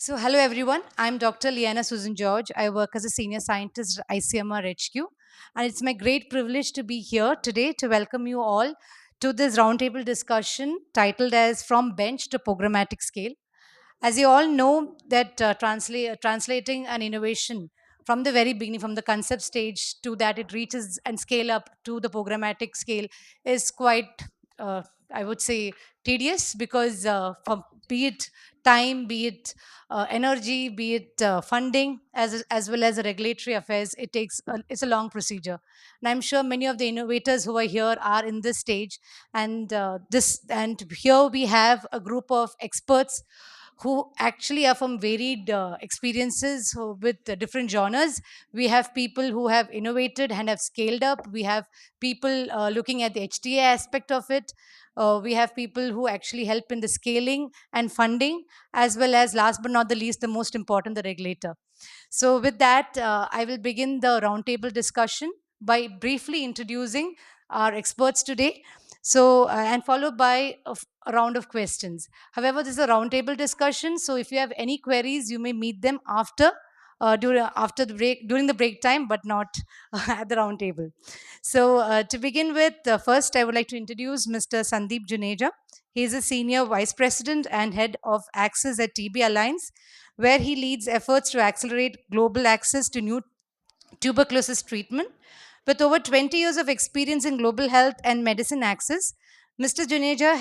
So, hello everyone. I'm Dr. Leyanna Susan George. I work as a senior scientist at ICMR HQ, and it's my great privilege to be here today to welcome you all to this roundtable discussion titled as From Bench to Programmatic Scale. As you all know, that translating an innovation from the very beginning, from the concept stage to that it reaches and scale up to the programmatic scale is quite, I would say, tedious because be it time, be it energy, be it funding, as well as the regulatory affairs, it's a long procedure. And I'm sure many of the innovators who are here are in this stage, and here we have a group of experts who actually are from varied experiences with different genres. We have people who have innovated and have scaled up. We have people looking at the HTA aspect of it. We have people who actually help in the scaling and funding, as well as, last but not the least, the most important, the regulator. So, with that, I will begin the roundtable discussion by briefly introducing our experts today. So, and followed by a round of questions. However, this is a roundtable discussion. So, if you have any queries, you may meet them after the break during the break time, but not at the roundtable. So, to begin with, first I would like to introduce Mr. Sandeep Juneja. He is a senior vice president and head of access at TB Alliance, where he leads efforts to accelerate global access to new tuberculosis treatment. With over 20 years of experience in global health and medicine access, Mr. Juneja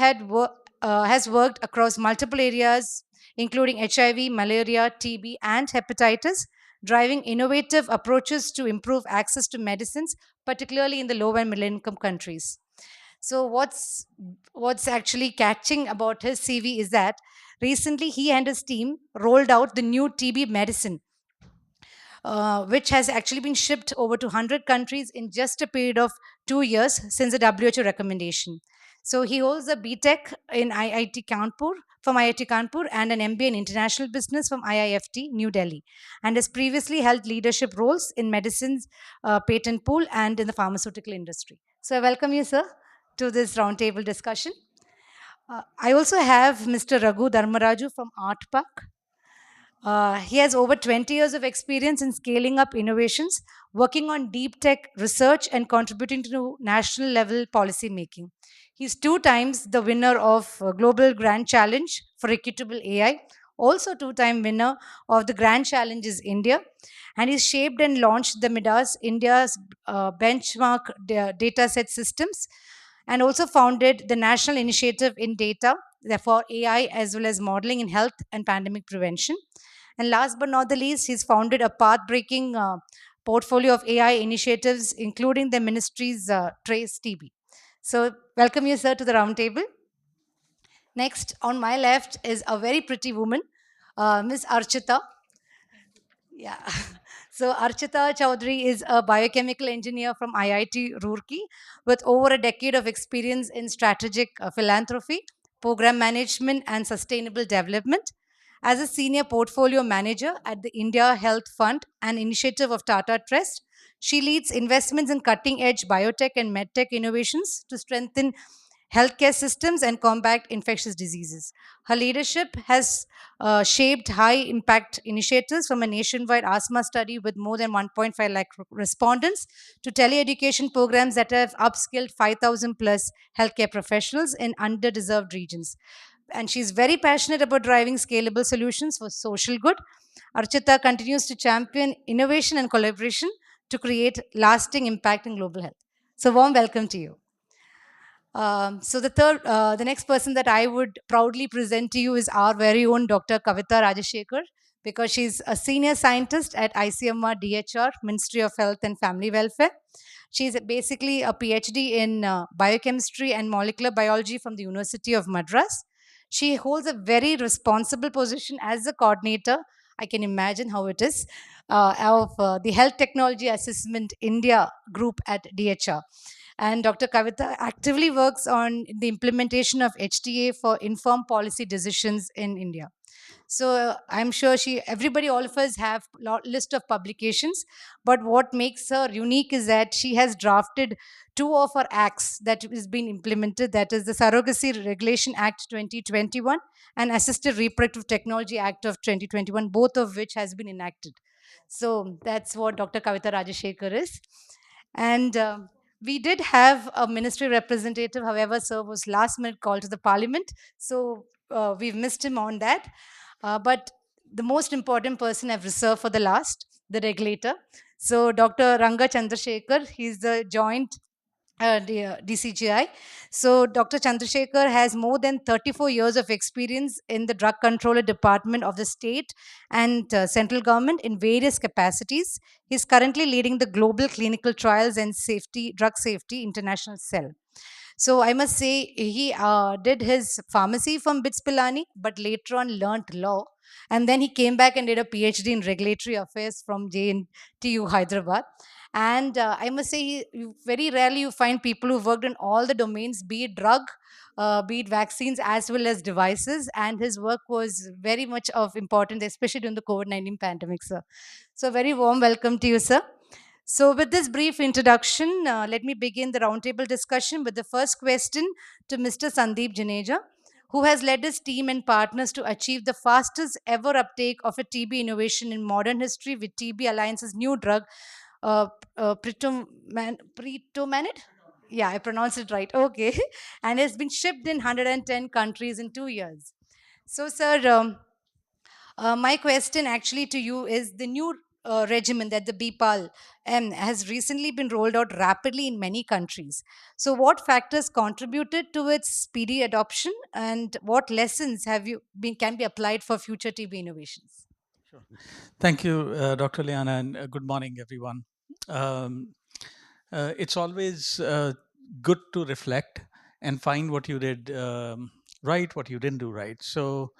has worked across multiple areas, including HIV, malaria, TB, and hepatitis, driving innovative approaches to improve access to medicines, particularly in the low and middle income countries. So what's actually catching about his CV is that recently he and his team rolled out the new TB medicine, which has actually been shipped over to 100 countries in just a period of 2 years since the WHO recommendation. So he holds a BTech in IIT Kanpur from IIT Kanpur and an MBA in International Business from IIFT New Delhi, and has previously held leadership roles in medicines patent pool and in the pharmaceutical industry. So I welcome you, sir, to this roundtable discussion. I also have Mr. Raghu Dharmaraju from ARTPARK. He has over 20 years of experience in scaling up innovations, working on deep tech research, and contributing to national level policy making. He's two times the winner of Global Grand Challenge for Equitable AI, also two-time winner of the Grand Challenges India, and he's shaped and launched the MIDAS, India's benchmark data set systems, and also founded the National Initiative in Data for AI as well as modeling in health and pandemic prevention. And last but not the least, he's founded a path breaking portfolio of AI initiatives, including the ministry's Trace TB. So, welcome you, sir, to the roundtable. Next, on my left is a very pretty woman, Miss Archita. Yeah. So Archita Chaudhary is a biochemical engineer from IIT Roorkee with over a decade of experience in strategic philanthropy, program management, and sustainable development. As a senior portfolio manager at the India Health Fund, an initiative of Tata Trust, she leads investments in cutting edge biotech and medtech innovations to strengthen healthcare systems and combat infectious diseases. Her leadership has shaped high impact initiatives from a nationwide asthma study with more than 1.5 lakh respondents to teleeducation programs that have upskilled 5,000 plus healthcare professionals in underdeserved regions. And she's very passionate about driving scalable solutions for social good. Archita continues to champion innovation and collaboration to create lasting impact in global health. So, warm welcome to you. The next person that I would proudly present to you is our very own Dr. Kavita Rajshekhar, because she's a senior scientist at ICMR DHR, Ministry of Health and Family Welfare. She's basically a PhD in biochemistry and molecular biology from the University of Madras. She holds a very responsible position as the coordinator. I can imagine how it is of the Health Technology Assessment India group at DHR. And Dr. Kavita actively works on the implementation of HTA for informed policy decisions in India. So I'm sure everybody, all of us have list of publications, but what makes her unique is that she has drafted two of her acts that is being implemented. That is the Surrogacy Regulation Act 2021 and Assisted Reproductive Technology Act of 2021, both of which has been enacted. So that's what Dr. Kavita Rajshekhar is. And we did have a ministry representative, however, sir was last minute called to the parliament. So we've missed him on that. But the most important person I've reserved for the last, the regulator. So Dr. Ranga Chandrashekar, he's the joint DCGI. So Dr. Chandrashekar has more than 34 years of experience in the drug controller department of the state and central government in various capacities. He's currently leading the global clinical trials and safety drug safety international cell. So I must say he did his pharmacy from BITS Pilani, but later on learnt law. And then he came back and did a PhD in regulatory affairs from JNTU Hyderabad. And I must say, very rarely you find people who worked in all the domains, be it drug, be it vaccines, as well as devices. And his work was very much of importance, especially during the COVID-19 pandemic, sir. So, very warm welcome to you, sir. So, with this brief introduction, let me begin the roundtable discussion with the first question to Mr. Sandeep Juneja, who has led his team and partners to achieve the fastest ever uptake of a TB innovation in modern history with TB Alliance's new drug, uh, Pretomanid? Yeah, I pronounced it right. Okay. And it's been shipped in 110 countries in 2 years. So, sir, my question actually to you is the new regimen that the BPAL has recently been rolled out rapidly in many countries. So, what factors contributed to its speedy adoption, and what lessons have you been can be applied for future TB innovations? Sure. Thank you, Dr. Leyanna, and good morning, everyone. Um, it's always good to reflect and find what you did right, what you didn't do right. So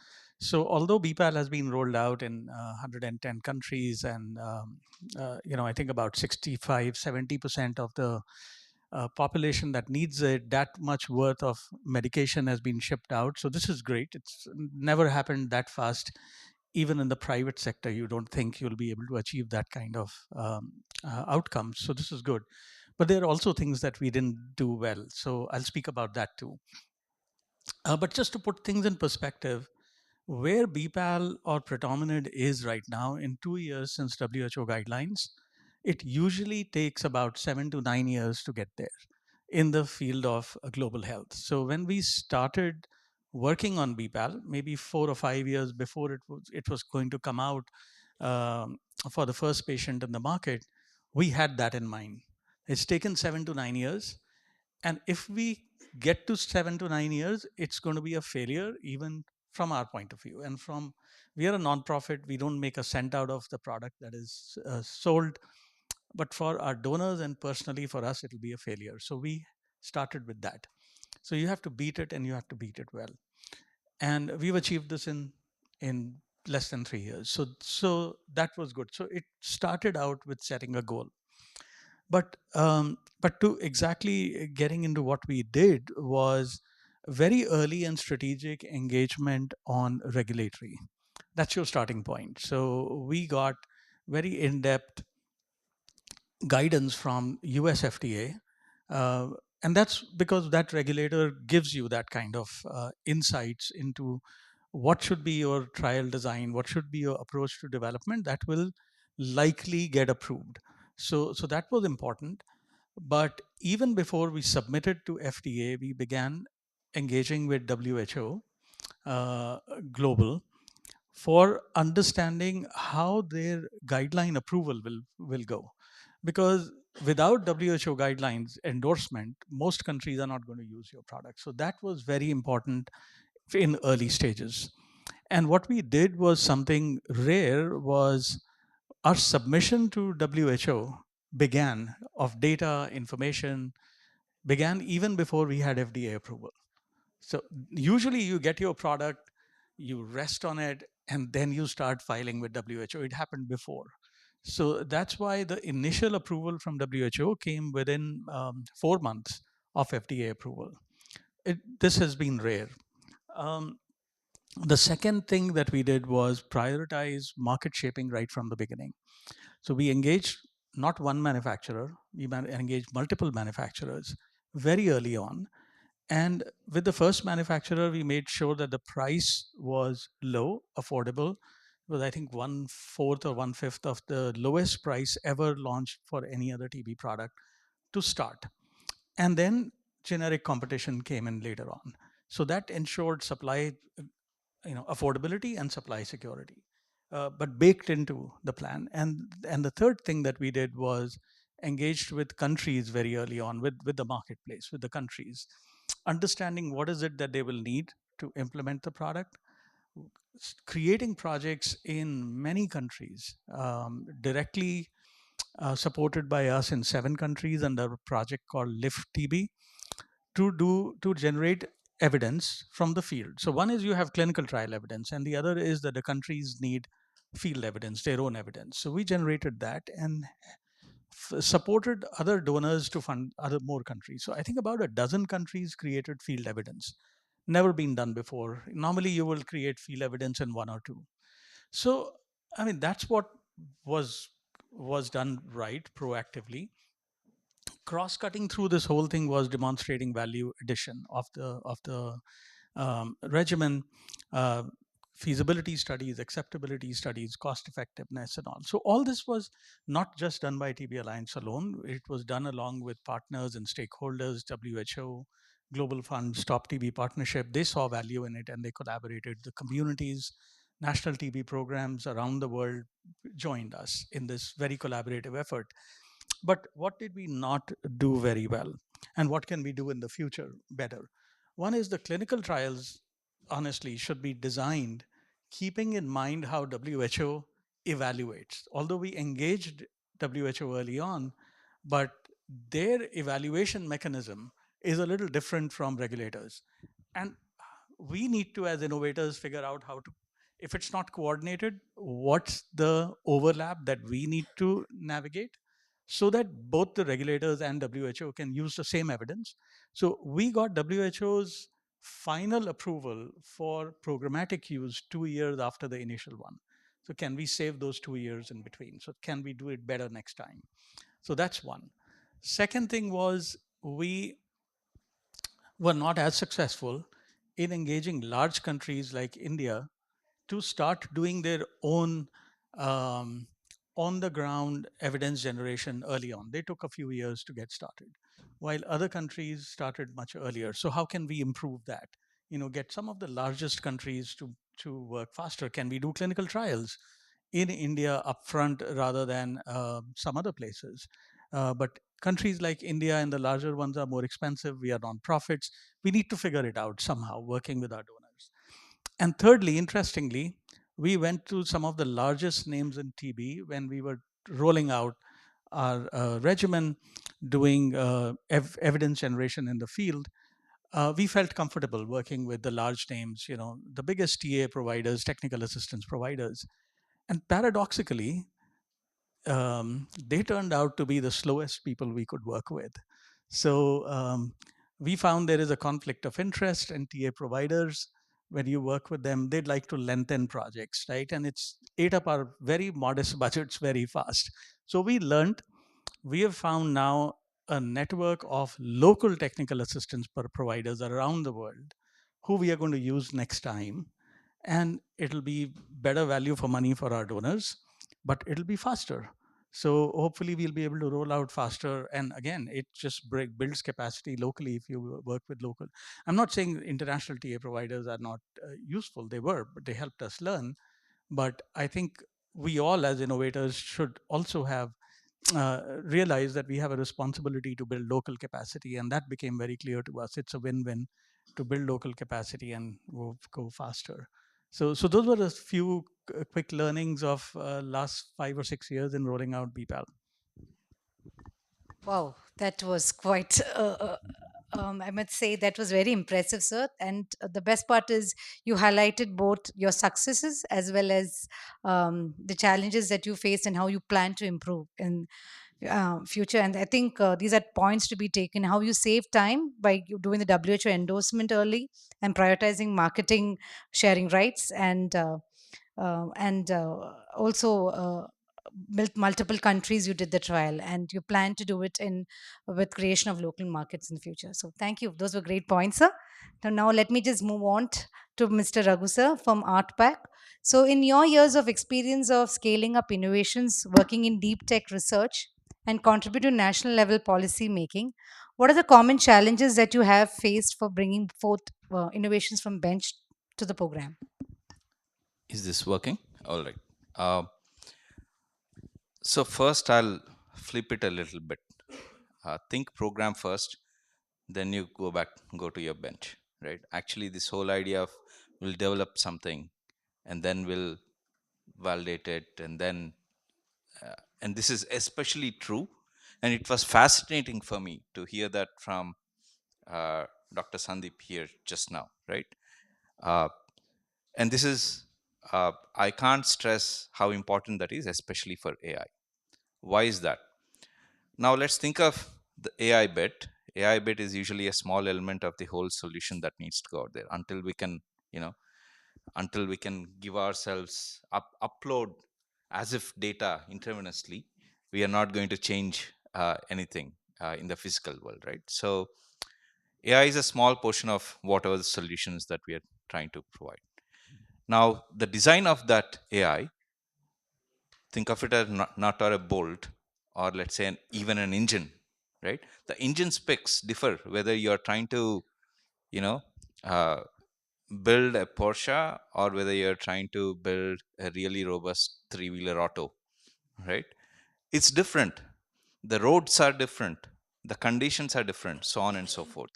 although BPAL has been rolled out in 110 countries, and I think about 65, 70% of the population that needs it, that much worth of medication has been shipped out. So this is great. It's never happened that fast. Even in the private sector, you don't think you'll be able to achieve that kind of outcomes. So this is good. But there are also things that we didn't do well. So I'll speak about that too. But just to put things in perspective, where BPAL or predominant is right now in 2 years since WHO guidelines, it usually takes about 7 to 9 years to get there in the field of global health. So when we started working on BPAL, maybe 4 or 5 years before it was going to come out um, for the first patient in the market, we had that in mind. It's taken 7 to 9 years, and if we get to 7 to 9 years, it's going to be a failure even from our point of view. And from we are a nonprofit, we don't make a cent out of the product that is sold, but for our donors and personally for us, it'll be a failure. So we started with that. So you have to beat it, and you have to beat it well. And we've achieved this in less than 3 years. So that was good. So it started out with setting a goal. But to exactly getting into what we did was very early and strategic engagement on regulatory. That's your starting point. So we got very in-depth guidance from US FDA. Uh, and that's because that regulator gives you that kind of insights into what should be your trial design, what should be your approach to development that will likely get approved. So that was important. But even before we submitted to FDA, we began engaging with WHO Global for understanding how their guideline approval will go. Because without WHO guidelines endorsement, most countries are not going to use your product. So that was very important in early stages. And what we did was something rare was our submission to WHO began of data information began even before we had FDA approval. So usually you get your product, you rest on it, and then you start filing with WHO. It happened before. So that's why the initial approval from WHO came within 4 months of FDA approval. This has been rare. Um, The second thing that we did was prioritize market shaping right from the beginning. So we engaged not one manufacturer, we engaged multiple manufacturers very early on. And with the first manufacturer, we made sure that the price was low, affordable. It was, I think, one fourth or one fifth of the lowest price ever launched for any other TB product to start. And then generic competition came in later on. So that ensured supply, affordability and supply security, but baked into the plan. And the third thing that we did was engaged with countries very early on, with the marketplace, with the countries, understanding what is it that they will need to implement the product, creating projects in many countries, directly supported by us in 7 countries under a project called Lift TB, to generate evidence from the field. So one is you have clinical trial evidence, and the other is that the countries need field evidence, their own evidence. So we generated that and supported other donors to fund other more countries. So I think about a dozen countries created field evidence. Never been done before. Normally you will create field evidence in one or two. So I mean that's what was was done right proactively. Cross-cutting through this whole thing was demonstrating value addition of the regimen, uh, feasibility studies, acceptability studies, cost effectiveness, and all. So all this was not just done by TB Alliance alone. It was done along with partners and stakeholders, WHO, Global Fund, Stop TB Partnership. They saw value in it and they collaborated. The communities, national TB programs around the world joined us in this very collaborative effort. But what did we not do very well? And what can we do in the future better? One is the clinical trials, honestly, should be designed keeping in mind how WHO evaluates. Although we engaged WHO early on, but their evaluation mechanism is a little different from regulators. And we need to, as innovators, figure out how to, if it's not coordinated, what's the overlap that we need to navigate so that both the regulators and WHO can use the same evidence. So we got WHO's final approval for programmatic use 2 years after the initial one. So can we save those 2 years in between? So can we do it better next time? So that's one. Second thing was we were not as successful in engaging large countries like India to start doing their own um, on the ground evidence generation early on. They took a few years to get started, while other countries started much earlier. So how can we improve that? Get some of the largest countries to work faster. Can we do clinical trials in India upfront rather than some other places? But countries like India and the larger ones are more expensive. We are non-profits. We need to figure it out somehow, working with our donors. And thirdly, interestingly, we went to some of the largest names in TB when we were rolling out our regimen, doing evidence generation in the field. We felt comfortable working with the large names, the biggest TA providers, technical assistance providers. And paradoxically, they turned out to be the slowest people we could work with. So we found there is a conflict of interest in TA providers. When you work with them, they'd like to lengthen projects, right? And it's ate up our very modest budgets very fast. So we have found now a network of local technical assistance providers around the world who we are going to use next time, and it'll be better value for money for our donors, but it'll be faster. So hopefully we'll be able to roll out faster. And again, it just builds capacity locally if you work with local. I'm not saying international TA providers are not useful. They were, but they helped us learn. But I think we all as innovators should also have realize that we have a responsibility to build local capacity, and that became very clear to us. It's a win-win to build local capacity and go faster. So those were a few quick learnings of last 5 or 6 years in rolling out BPAL. Wow, that was quite, I must say, that was very impressive, sir. And the best part is you highlighted both your successes as well as the challenges that you faced and how you plan to improve. And future. And I think these are points to be taken. How you save time by doing the WHO endorsement early and prioritizing marketing, sharing rights, and also multiple countries you did the trial, and you plan to do it in with creation of local markets in the future. So thank you, those were great points, sir. Now let me just move on to Mr. Raghu sir from ARTPAC. So in your years of experience of scaling up innovations, working in deep tech research, and contribute to national level policy making, what are the common challenges that you have faced for bringing forth innovations from bench to the program? Is this working? All right. Uh, so first, I'll flip it a little bit. Think program first, then you go to your bench, right? Actually, this whole idea of we'll develop something and then we'll validate it, and this is especially true. And it was fascinating for me to hear that from uh, Dr. Sandeep here just now, right? Uh, and this is I can't stress how important that is, especially for AI. Why is that? Now let's think of the AI bit. AI bit is usually a small element of the whole solution that needs to go out there until we can, you know, until we can give ourselves upload as if data intravenously. We are not going to change anything in the physical world, right? So AI is a small portion of whatever the solutions that we are trying to provide. Now, the design of that AI, think of it as not or a bolt, or let's say even an engine, right? The engine specs differ whether you're trying to, you know, uh, build a Porsche or whether you're trying to build a really robust three-wheeler auto, right? It's different. The roads are different. The conditions are different, so on and so forth.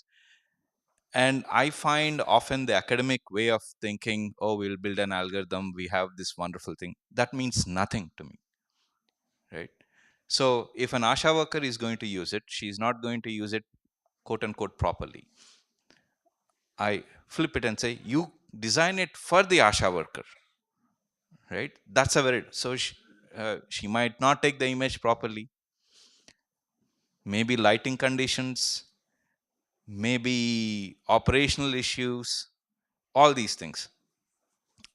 And I find often the academic way of thinking, oh, we'll build an algorithm, we have this wonderful thing, that means nothing to me, right? So if an ASHA worker is going to use it, she's not going to use it quote unquote properly. I flip it and say, you design it for the ASHA worker, right? That's a very, so she might not take the image properly, maybe lighting conditions, maybe operational issues, all these things.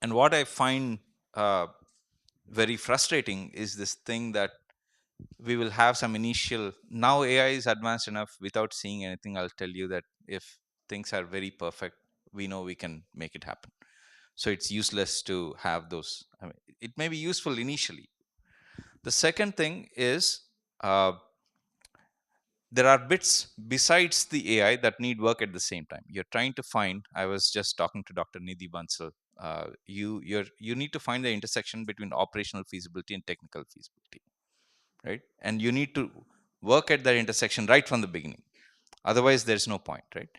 And what I find uh, very frustrating is this thing that we will have some initial, now AI is advanced enough, without seeing anything I'll tell you that if things are very perfect, we know we can make it happen. So it's useless to have those. I mean, it may be useful initially. The second thing is uh, there are bits besides the AI that need work at the same time. You're trying to find. I was just talking to Dr. Nidhi Bansal. You need to find the intersection between operational feasibility and technical feasibility, right? And you need to work at that intersection right from the beginning. Otherwise, there's no point, right?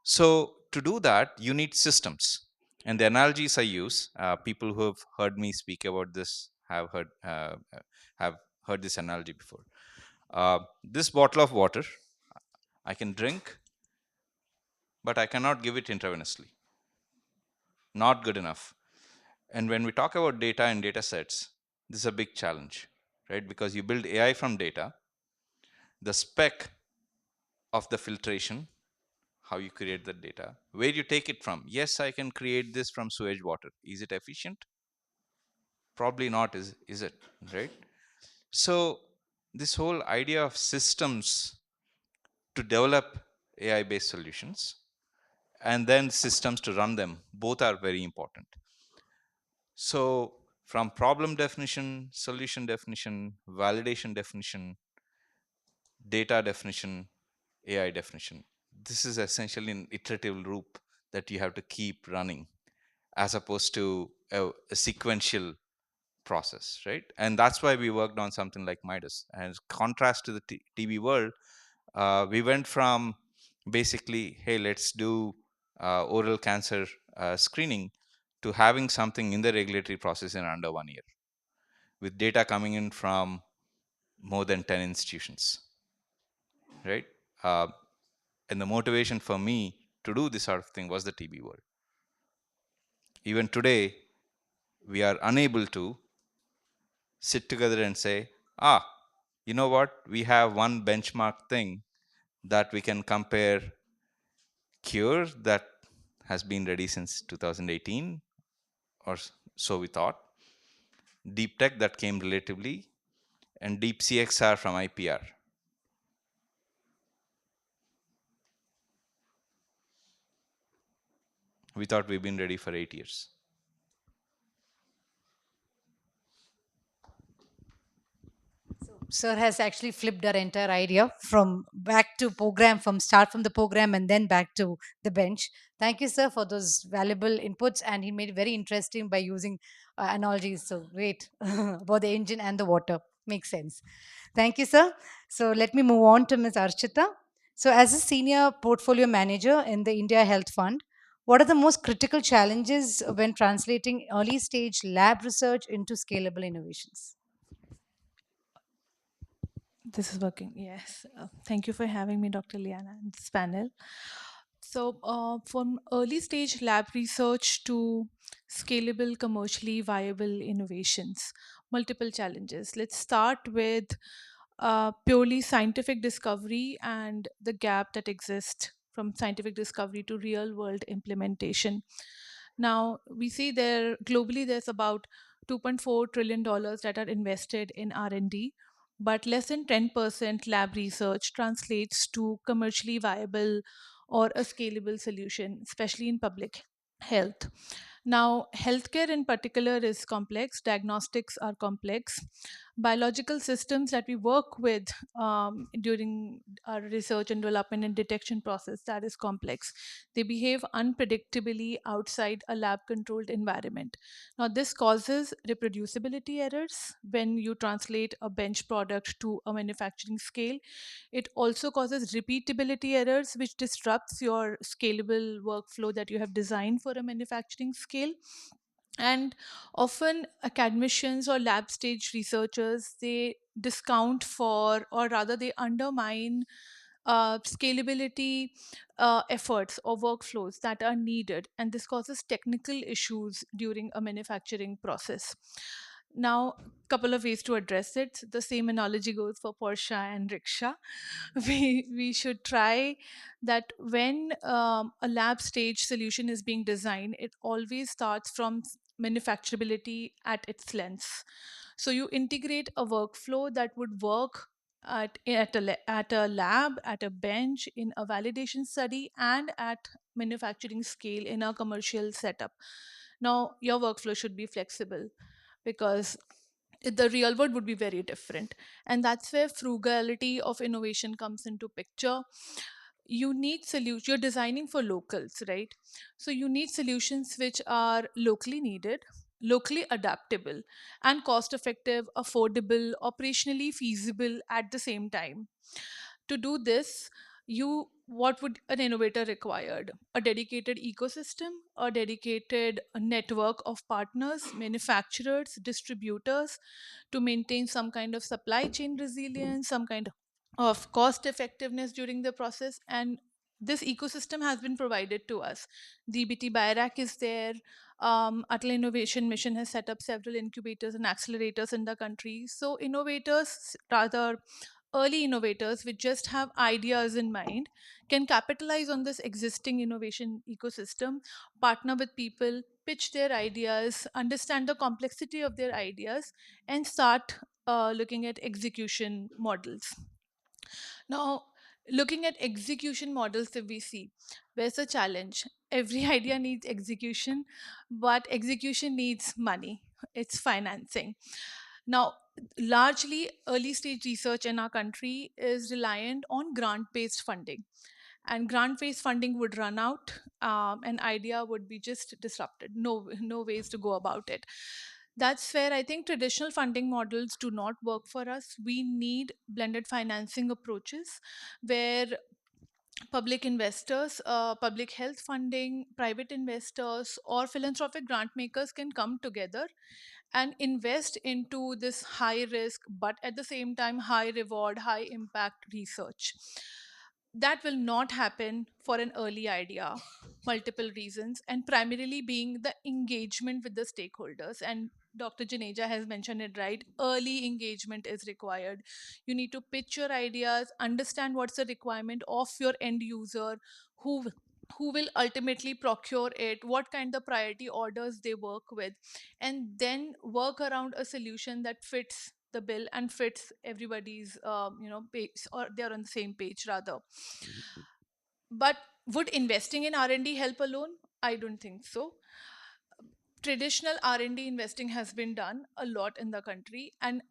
So to do that, you need systems. And the analogies I use, people who have heard me speak about this have heard this analogy before. This bottle of water, I can drink, but I cannot give it intravenously. Not good enough. And when we talk about data and data sets, this is a big challenge, right? Because you build AI from data, the spec of the filtration, how you create the data, where you take it from. Yes, I can create this from sewage water. Is it efficient? Probably not, is it? Right? So this whole idea of systems to develop AI based solutions and then systems to run them, both are very important. So from problem definition, solution definition, validation definition, data definition, AI definition, this is essentially an iterative loop that you have to keep running as opposed to a sequential process, right? And that's why we worked on something like Midas. And contrast to the TB world, we went from basically, hey, let's do oral cancer screening to having something in the regulatory process in under 1 year with data coming in from more than 10 institutions, right? Uh, and the motivation for me to do this sort of thing was the TB world. Even today, we are unable to sit together and say, ah, You know what? We have one benchmark thing that we can compare: cure that has been ready since 2018, or so we thought, deep tech that came relatively, and deep CXR from IPR. We thought we've been ready for 8 years. Sir has actually flipped our entire idea from back to program, from start from the program and then back to the bench. Thank you, sir, for those valuable inputs, and he made it very interesting by using analogies. So great about the engine and the water. Makes sense. Thank you, sir. So let me move on to Ms. Archita. So, as a senior portfolio manager in the India Health Fund, what are the most critical challenges when translating early stage lab research into scalable innovations? This is working. Yes. Thank you for having me, Dr. Leyanna, and this panel. So, from early stage lab research to scalable, commercially viable innovations, multiple challenges. Let's start with purely scientific discovery and the gap that exists from scientific discovery to real world implementation. Now, we see there globally there's about $2.4 trillion that are invested in R&D, but less than 10% lab research translates to commercially viable or a scalable solution, especially in public health. Now, healthcare in particular is complex, diagnostics are complex. Biological systems that we work with during our research and development and detection process, that is complex. They behave unpredictably outside a lab controlled environment. Now, this causes reproducibility errors when you translate a bench product to a manufacturing scale. It also causes repeatability errors, which disrupts your scalable workflow that you have designed for a manufacturing scale. And often academicians or lab stage researchers, they discount for, or rather they undermine scalability efforts or workflows that are needed, and this causes technical issues during a manufacturing process. Now, couple of ways to address it. The same analogy goes for Porsche and rickshaw. We should try that when a lab stage solution is being designed, it always starts from manufacturability at its length. So you integrate a workflow that would work at a lab, at a bench, in a validation study, and at manufacturing scale in a commercial setup. Now, your workflow should be flexible because the real world would be very different. And that's where frugality of innovation comes into picture. You need solutions, you're designing for locals, right? So you need solutions which are locally needed, locally adaptable, and cost effective, affordable, operationally feasible at the same time. To do this, you what would an innovator required? A dedicated ecosystem, a dedicated network of partners, manufacturers, distributors, to maintain some kind of supply chain resilience, some kind of cost effectiveness during the process. And this ecosystem has been provided to us. DBT Biorack is there. Atal Innovation Mission has set up several incubators and accelerators in the country. So innovators, rather early innovators which just have ideas in mind, can capitalize on this existing innovation ecosystem, partner with people, pitch their ideas, understand the complexity of their ideas, and start looking at execution models. Now, looking at execution models that we see, where's the challenge? Every idea needs execution, but execution needs money. It's financing. Now, largely early stage research in our country is reliant on grant based funding. And grant based funding would run out, an idea would be just disrupted. No ways to go about it. That's where I think traditional funding models do not work for us. We need blended financing approaches where public investors, public health funding, private investors, or philanthropic grant makers can come together and invest into this high risk, but at the same time, high reward, high impact research. That will not happen for an early idea, multiple reasons, and primarily being the engagement with the stakeholders. And Dr. Juneja has mentioned it right. Early engagement is required. You need to pitch your ideas, understand what's the requirement of your end user, who who will ultimately procure it, what kind of priority orders they work with, and then work around a solution that fits the bill and fits everybody's page, or they're on the same page rather. But would investing in R&D help alone? I don't think so. Traditional R&D investing has been done a lot in the country, and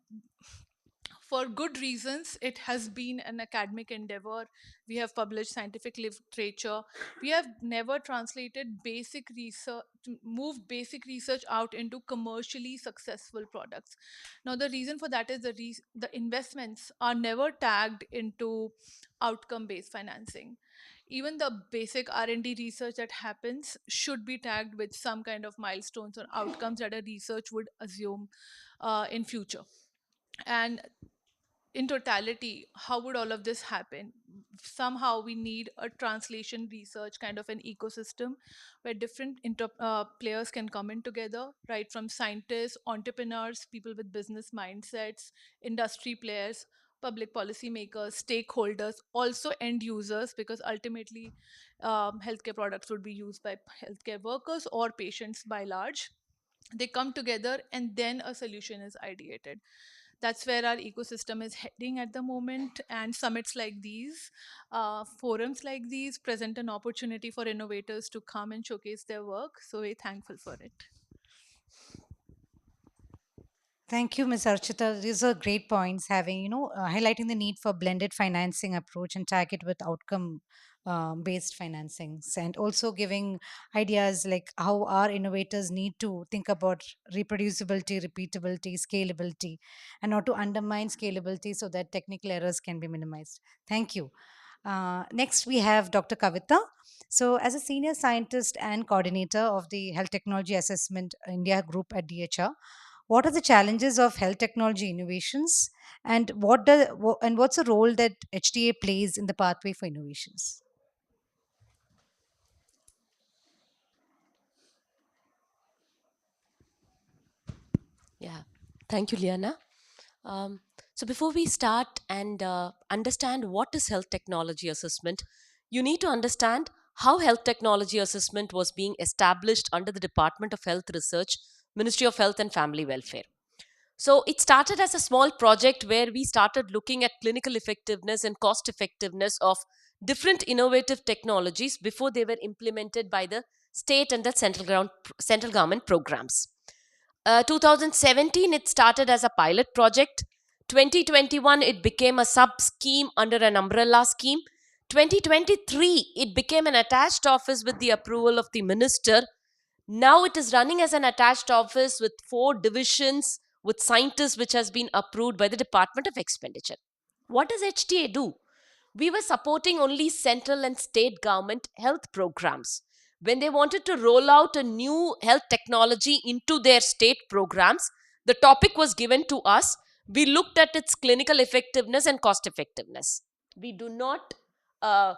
for good reasons. It has been an academic endeavor. We have published scientific literature. We have never translated basic research, moved basic research out into commercially successful products. Now, the reason for that is the investments are never tagged into outcome based financing. Even the basic R&D research that happens should be tagged with some kind of milestones or outcomes that a research would assume in future. And in totality, how would all of this happen? Somehow we need a translation research kind of an ecosystem where different players can come in together, right? From scientists, entrepreneurs, people with business mindsets, industry players, public policy makers, stakeholders, also end users, because ultimately healthcare products would be used by healthcare workers or patients by large. They come together and then a solution is ideated. That's where our ecosystem is heading at the moment, and summits like these, forums like these present an opportunity for innovators to come and showcase their work, so we're thankful for it. Thank you, Ms. Archita. These are great points, having, highlighting the need for blended financing approach and target with outcome based financings, and also giving ideas like how our innovators need to think about reproducibility, repeatability, scalability, and not to undermine scalability so that technical errors can be minimized. Thank you. Next, we have Dr. Kavita. So, as a senior scientist and coordinator of the Health Technology Assessment India group at DHR, what are the challenges of health technology innovations, and what's the role that HTA plays in the pathway for innovations? Yeah, thank you, Leyanna. Um, so, before we start and understand what is health technology assessment, you need to understand how health technology assessment was being established under the Department of Health Research, Ministry of Health and Family Welfare. So, it started as a small project where we started looking at clinical effectiveness and cost effectiveness of different innovative technologies before they were implemented by the state and the central government programs. 2017, it started as a pilot project. 2021, it became a sub scheme under an umbrella scheme. 2023, it became an attached office with the approval of the minister. Now it is running as an attached office with 4 divisions with scientists, which has been approved by the Department of Expenditure. What does HTA do? We were supporting only central and state government health programs. When they wanted to roll out a new health technology into their state programs, the topic was given to us. We looked at its clinical effectiveness and cost effectiveness. We do not uh,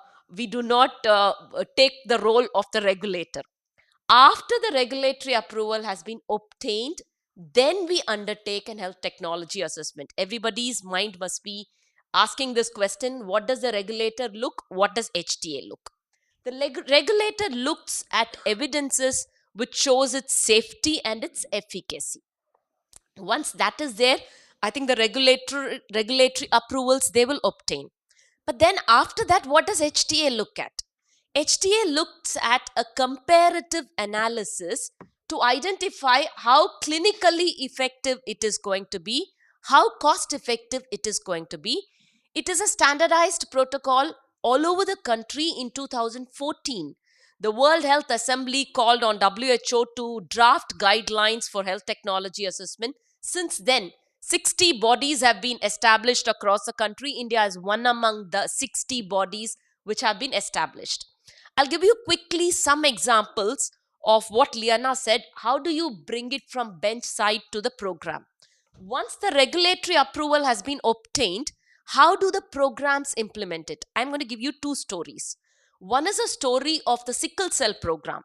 take the role of the regulator. After the regulatory approval has been obtained, then we undertake an health technology assessment. Everybody's mind must be asking this question: what does the regulator look? What does HTA look? The regulator looks at evidences which shows its safety and its efficacy. Once that is there, I think the regulatory approvals they will obtain. But then after that, what does HTA look at? HTA looks at a comparative analysis to identify how clinically effective it is going to be, how cost effective it is going to be. It is a standardized protocol all over the country. In 2014, the World Health Assembly called on WHO to draft guidelines for health technology assessment. Since then, 60 bodies have been established across the country. India is one among the 60 bodies which have been established. I'll give you quickly some examples of what Leyanna said. How do you bring it from bench side to the program? Once the regulatory approval has been obtained, how do the programs implement it? I'm going to give you 2 stories. One is a story of the sickle cell program.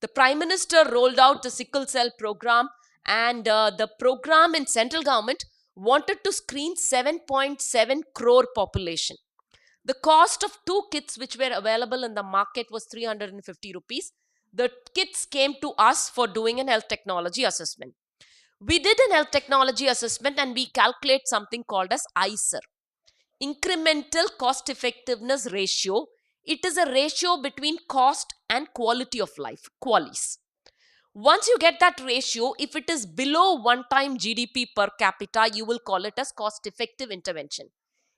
The Prime Minister rolled out the sickle cell program, And the program in central government wanted to screen 7.7 crore population. The cost of two kits which were available in the market was 350 rupees. The kits came to us for doing an health technology assessment. We did an health technology assessment and we calculate something called as ICER, incremental cost effectiveness ratio. It is a ratio between cost and quality of life, QALYs. Once you get that ratio, if it is below one time GDP per capita, you will call it as cost effective intervention.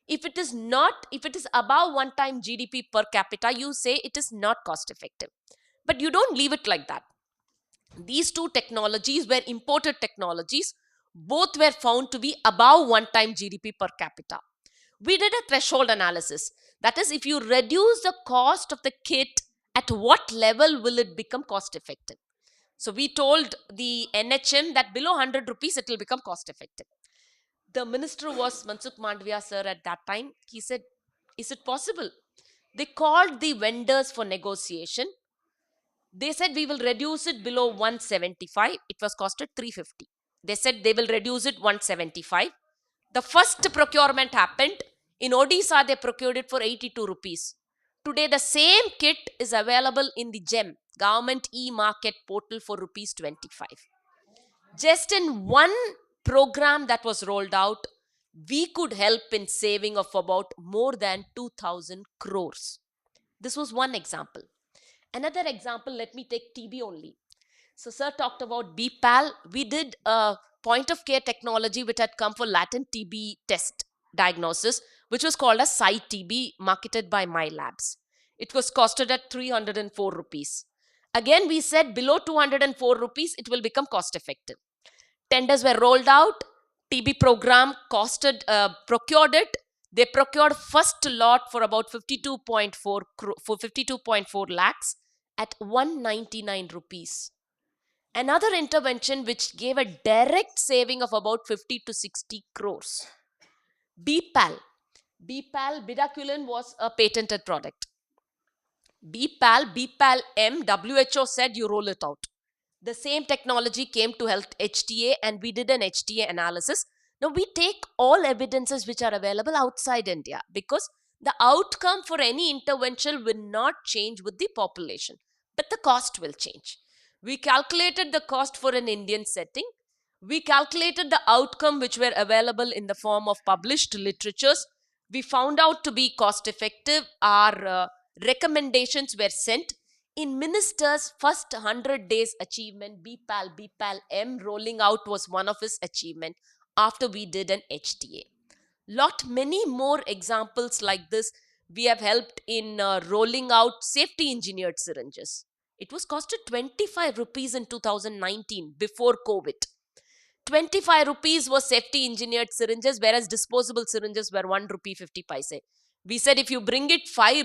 If it is not, if it is above one time GDP per capita, you say it is not cost effective. But you don't leave it like that. These two technologies were imported technologies. Both were found to be above one time GDP per capita. We did a threshold analysis. That is, if you reduce the cost of the kit, at what level will it become cost effective? So we told the NHM that below 100 rupees, it will become cost effective. The minister was Mansukh Mandviya sir at that time. He said, is it possible? They called the vendors for negotiation. They said we will reduce it below 175. It was costed 350. They said they will reduce it 175. The first procurement happened. In Odisha, they procured it for 82 rupees. Today, the same kit is available in the GEM, Government E-Market portal, for rupees 25. Just in one program that was rolled out, we could help in saving of about more than 2000 crores. This was one example. Another example, let me take TB only. So sir talked about BPAL. We did a point of care technology which had come for latent TB test diagnosis, which was called as SciTB, marketed by My Labs. It was costed at 304 rupees. Again, we said below 204 rupees, it will become cost effective. Tenders were rolled out. TB program procured it. They procured first lot for about 52.4 lakhs at 199 rupees. Another intervention which gave a direct saving of about 50 to 60 crores. BPAL. BPAL, Bidaculin, was a patented product. BPAL M, WHO said you roll it out. The same technology came to health HTA and we did an HTA analysis. Now we take all evidences which are available outside India because the outcome for any intervention will not change with the population, but the cost will change. We calculated the cost for an Indian setting. We calculated the outcome which were available in the form of published literatures. We found out to be cost effective. Our recommendations were sent. In minister's first 100 days achievement, BPAL M rolling out was one of his achievement after we did an HTA. Many more examples like this. We have helped in rolling out safety engineered syringes. It was costed 25 rupees in 2019 before COVID. 25 rupees was safety engineered syringes, whereas disposable syringes were 1 rupee 50 paise. We said if you bring it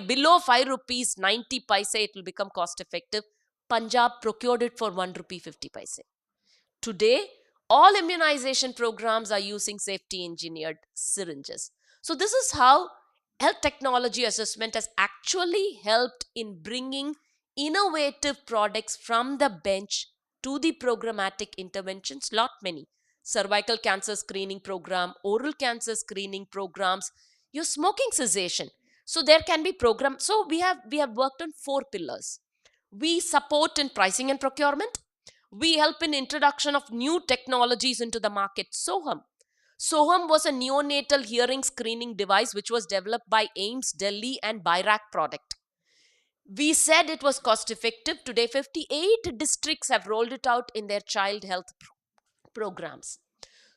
below 5 rupees 90 paise, it will become cost effective. Punjab procured it for 1 rupee 50 paise. Today, all immunization programs are using safety engineered syringes. So this is how health technology assessment has actually helped in bringing innovative products from the bench to the programmatic interventions. Many cervical cancer screening program, oral cancer screening programs, your smoking cessation. So there can be program. So we have worked on 4 pillars. We support in pricing and procurement. We help in introduction of new technologies into the market. Soham was a neonatal hearing screening device which was developed by AIIMS Delhi and BIRAC product. We said it was cost effective. Today, 58 districts have rolled it out in their child health programs.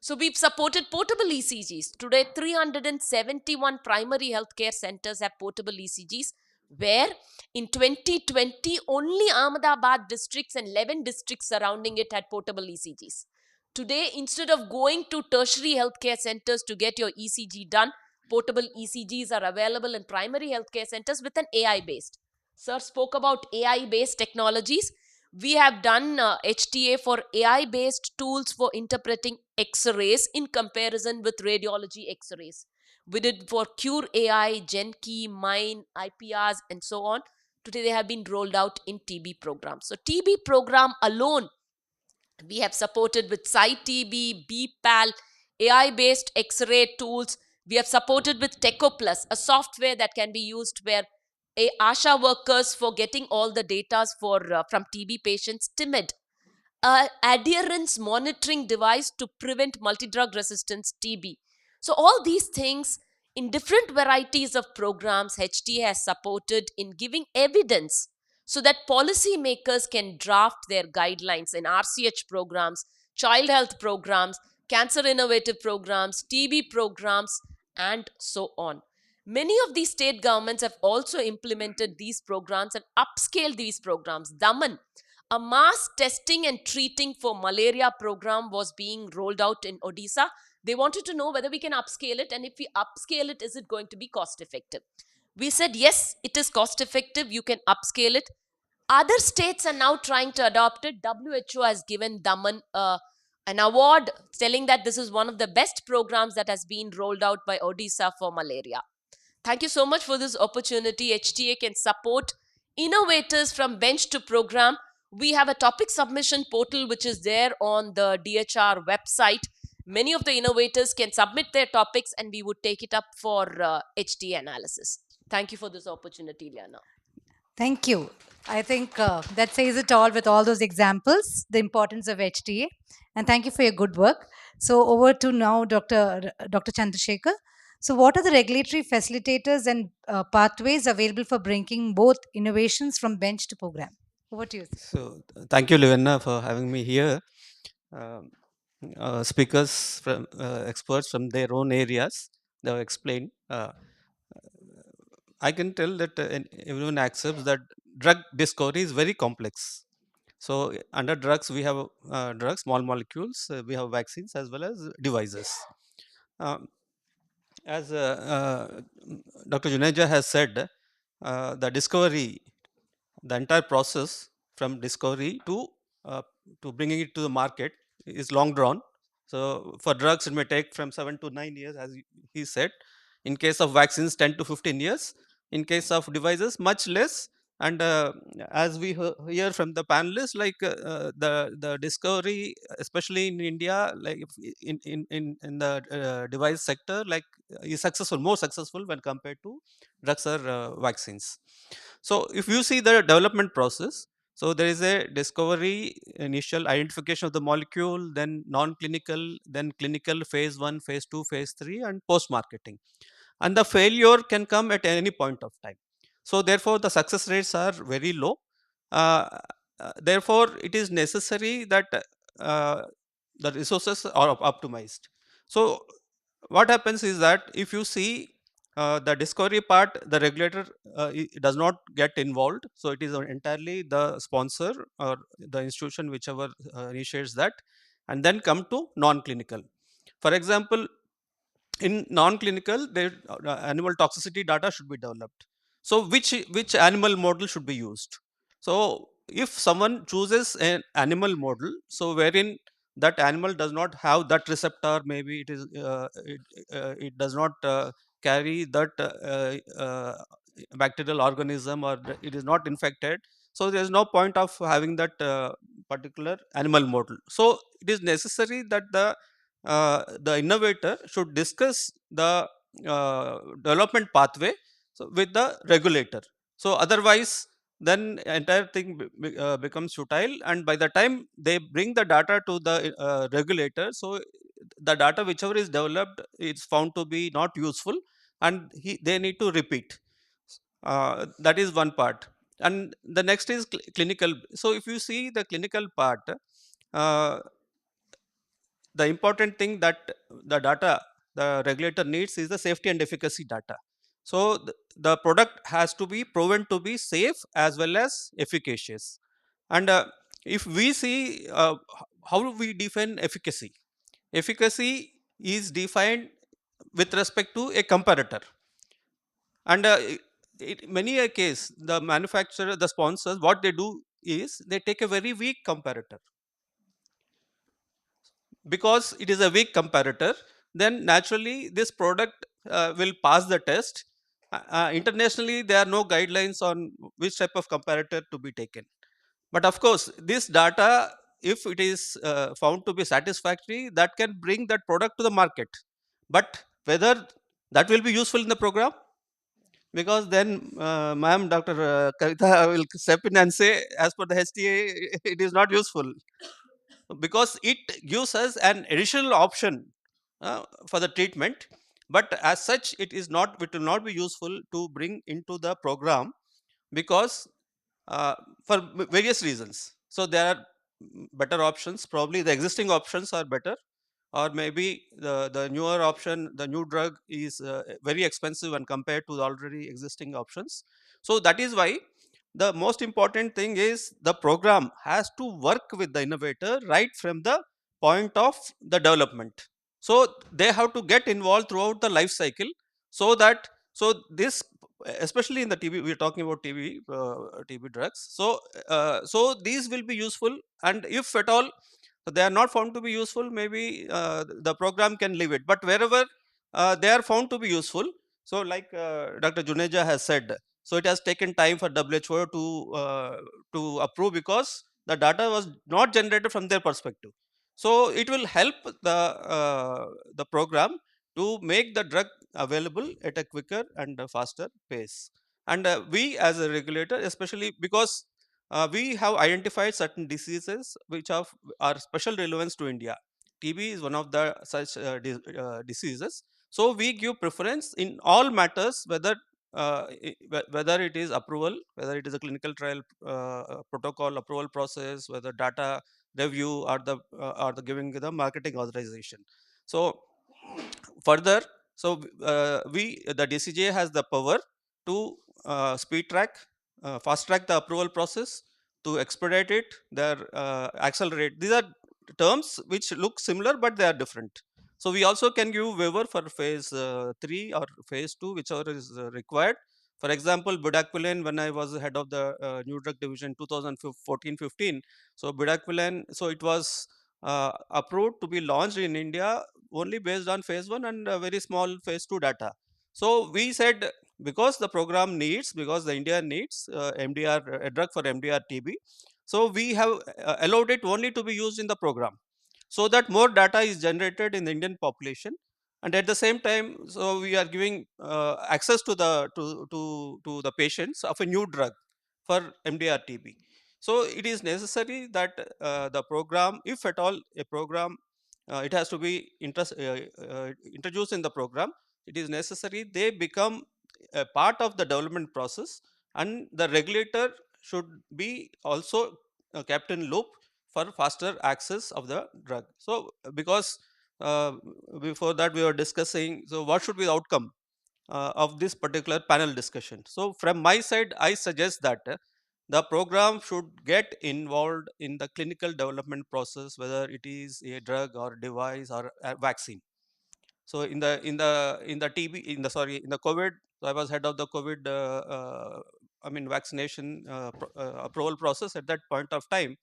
So we've supported portable ECGs. Today, 371 primary healthcare centers have portable ECGs, where in 2020, only Ahmedabad districts and 11 districts surrounding it had portable ECGs. Today, instead of going to tertiary healthcare centers to get your ECG done, portable ECGs are available in primary healthcare centers with an AI-based. Sir spoke about AI-based technologies. We have done HTA for AI-based tools for interpreting X-rays in comparison with radiology X-rays. We did for Cure AI, GenKey, Mine, IPRs, and so on. Today they have been rolled out in TB programs. So TB program alone We have supported with SciTB, BPAL, AI-based X-ray tools. We have supported with TechoPlus, a software that can be used where ASHA workers for getting all the data for from TB patients, timid, adherence monitoring device to prevent multi-drug resistance TB. So all these things in different varieties of programs HTA has supported in giving evidence so that policymakers can draft their guidelines in RCH programs, child health programs, cancer innovative programs, TB programs, and so on. Many of these state governments have also implemented these programs and upscaled these programs. Daman, a mass testing and treating for malaria program was being rolled out in Odisha. They wanted to know whether we can upscale it, and if we upscale it, is it going to be cost effective? We said, yes, it is cost effective. You can upscale it. Other states are now trying to adopt it. WHO has given Daman an award telling that this is one of the best programs that has been rolled out by Odisha for malaria. Thank you so much for this opportunity. HTA can support innovators from bench to program. We have a topic submission portal which is there on the DHR website. Many of the innovators can submit their topics and we would take it up for HTA analysis. Thank you for this opportunity, Leyanna. Thank you. I think that says it all with all those examples, the importance of HTA. And thank you for your good work. So, over to now Dr. Chandrashekar. So, what are the regulatory facilitators and pathways available for bringing both innovations from bench to program? Over to you, sir. So, thank you, Leyanna, for having me here. Um, Speakers from experts from their own areas, they have explained. I can tell that everyone accepts that drug discovery is very complex. So, under drugs, we have drugs, small molecules, we have vaccines as well as devices. Um, as Dr. Juneja has said, the discovery, the entire process from discovery uh, to bringing it to the market is long drawn. So for drugs, it may take from 7 to 9 years, as he said. In case of vaccines, 10 to 15 years. In case of devices, much less. And as we hear from the panelists, like the discovery, especially in India, like in the device sector, like is successful, more successful when compared to drugs or vaccines. So if you see the development process, so there is a discovery, initial identification of the molecule, then non-clinical, then clinical, phase 1, phase 2, phase 3, and post-marketing. And the failure can come at any point of time. So therefore, the success rates are very low. Uh, Therefore, it is necessary that uh, the resources are optimized. So what happens is that if you see the discovery part, the regulator does not get involved. So it is entirely the sponsor or the institution whichever initiates that, and then come to non-clinical. For example, in non-clinical, animal toxicity data should be developed. So which animal model should be used? So if someone chooses an animal model, so wherein that animal does not have that receptor, maybe it does not carry that bacterial organism, or it is not infected, so there is no point of having that particular animal model. So it is necessary that the innovator should discuss the development pathway, so with the regulator. So otherwise, then entire thing becomes futile, and by the time they bring the data to the regulator, so the data whichever is developed is found to be not useful, and they need to repeat. That is one part. And the next is clinical. So if you see the clinical part, uh, the important thing that the data the regulator needs is the safety and efficacy data. So the product has to be proven to be safe as well as efficacious. And if we see how do we define efficacy? Efficacy is defined with respect to a comparator. And many a case, the manufacturer, the sponsors, what they do is they take a very weak comparator. Because it is a weak comparator, then naturally this product will pass the test. Internationally, there are no guidelines on which type of comparator to be taken. But of course, this data if it is found to be satisfactory, that can bring that product to the market. But whether that will be useful in the program, because then ma'am, Dr. Kavita will step in and say, as per the HTA, it is not useful, because it gives us an additional option for the treatment. But as such, it will not be useful to bring into the program, because for various reasons. So there are better options. Probably the existing options are better, or maybe the newer option, the new drug is very expensive when compared to the already existing options. So that is why the most important thing is the program has to work with the innovator right from the point of the development. So they have to get involved throughout the life cycle, so that, so this, especially in the TB, we are talking about TB drugs. So so these will be useful, and if at all they are not found to be useful, maybe the program can leave it. But wherever they are found to be useful, so like Dr. Juneja has said, so it has taken time for WHO to approve, because the data was not generated from their perspective. So it will help the program to make the drug available at a quicker and a faster pace. And we as a regulator, especially because we have identified certain diseases which are special relevance to India. TB is one of the such diseases. So we give preference in all matters, whether it is approval, whether it is a clinical trial protocol approval process, whether data review, or the giving the marketing authorization. So further, so we the DCGI has the power to speed track, fast track the approval process, to expedite it, their accelerate. These are terms which look similar, but they are different. So we also can give waiver for phase 3 or phase 2, whichever is required. For example, Budaquiline, when I was head of the new drug division 2014-15, so Budaquiline, so it was approved to be launched in India only based on phase 1 and very small phase 2 data. So we said, because the program needs, because the India needs MDR, a drug for MDR TB, so we have allowed it only to be used in the program, so that more data is generated in the Indian population. And at the same time, so we are giving access to the patients of a new drug for MDR TB. So it is necessary that the program, if at all a program, it has to be introduced in the program, it is necessary they become a part of the development process, and the regulator should be also kept in loop for faster access of the drug. So because uh, before that we were discussing, so what should be the outcome of this particular panel discussion. So from my side, I suggest that the program should get involved in the clinical development process, whether it is a drug or device or a vaccine. So in the TB, in the COVID, so I was head of the COVID vaccination approval process at that point of time.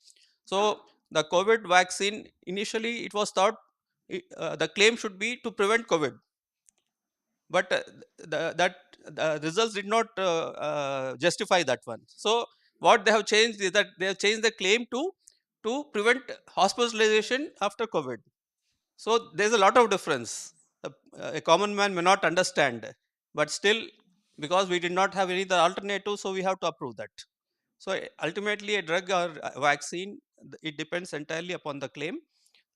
So the COVID vaccine, initially it was thought the claim should be to prevent COVID, but the results did not justify that one. So what they have changed is that they have changed the claim to prevent hospitalization after COVID. So there's a lot of difference. A common man may not understand, but still, because we did not have any other alternative, so we have to approve that. So ultimately, a drug or a vaccine, it depends entirely upon the claim,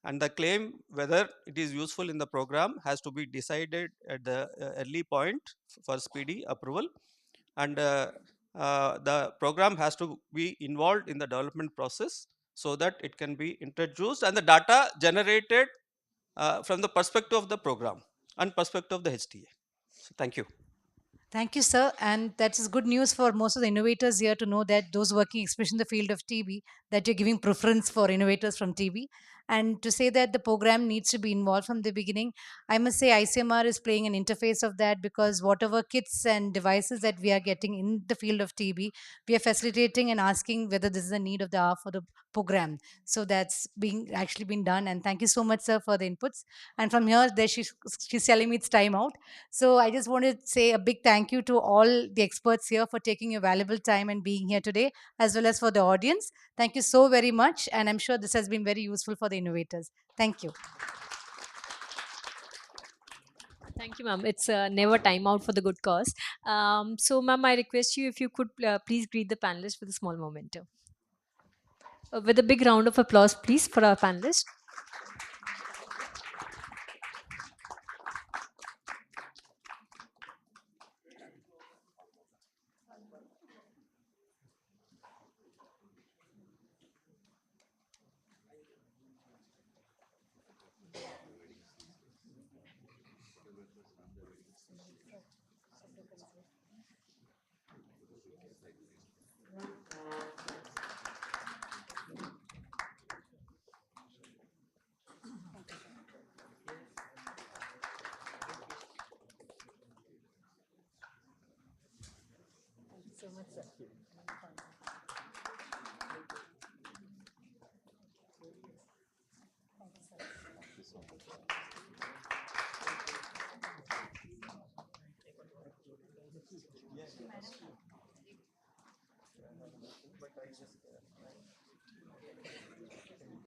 and the claim whether it is useful in the program has to be decided at the early point for speedy approval. And the program has to be involved in the development process, so that it can be introduced, and the data generated from the perspective of the program and perspective of the HTA. So thank you. Thank you, sir. And that is good news for most of the innovators here to know that those working, especially in the field of TB, that you're giving preference for innovators from TB. And to say that the program needs to be involved from the beginning, I must say ICMR is playing an interface of that, because whatever kits and devices that we are getting in the field of TB, we are facilitating and asking whether this is a need of the hour for the program. So that's being actually been done. And thank you so much, sir, for the inputs. And from here, there she's telling me it's time out. So I just want to say a big thank you to all the experts here for taking your valuable time and being here today, as well as for the audience. Thank you so very much. And I'm sure this has been very useful for the innovators. Thank you. Thank you, ma'am. It's never time out for the good cause. So, ma'am, I request you if you could please greet the panelists with a small memento. With a big round of applause, please, for our panelists.